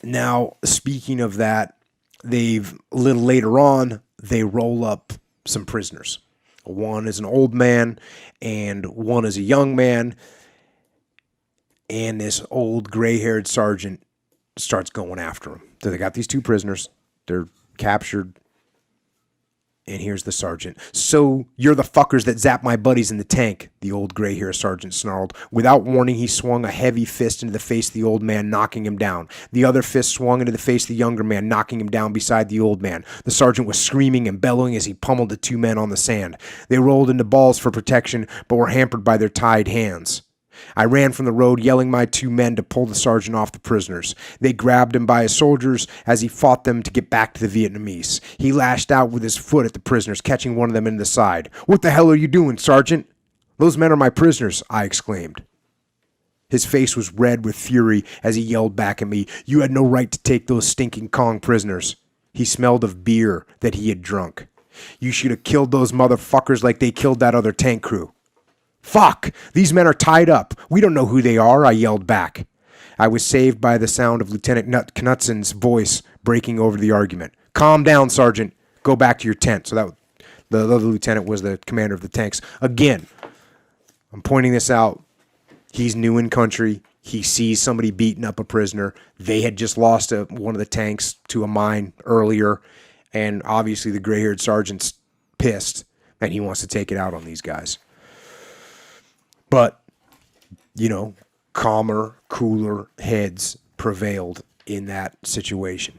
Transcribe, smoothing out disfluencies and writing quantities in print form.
Now, speaking of that, a little later on, they roll up some prisoners. One is an old man and one is a young man. And this old gray-haired sergeant starts going after him. So they got these two prisoners. They're captured. And here's the sergeant. "So you're the fuckers that zapped my buddies in the tank," the old gray-haired sergeant snarled. Without warning, he swung a heavy fist into the face of the old man, knocking him down. The other fist swung into the face of the younger man, knocking him down beside the old man. The sergeant was screaming and bellowing as he pummeled the two men on the sand. They rolled into balls for protection, but were hampered by their tied hands. I ran from the road, yelling my two men to pull the sergeant off the prisoners. They grabbed him by his shoulders as he fought them to get back to the Vietnamese. He lashed out with his foot at the prisoners, catching one of them in the side. "What the hell are you doing, Sergeant?" "Those men are my prisoners," I exclaimed. His face was red with fury as he yelled back at me, "You had no right to take those stinking Kong prisoners." He smelled of beer that he had drunk. "You should have killed those motherfuckers like they killed that other tank crew." "Fuck! These men are tied up. We don't know who they are," I yelled back. I was saved by the sound of Lieutenant Knutsen's voice breaking over the argument. "Calm down, Sergeant. Go back to your tent." So that the other lieutenant was the commander of the tanks. Again, I'm pointing this out. He's new in country. He sees somebody beating up a prisoner. They had just lost one of the tanks to a mine earlier. And obviously the gray-haired sergeant's pissed and he wants to take it out on these guys. But, calmer, cooler heads prevailed in that situation.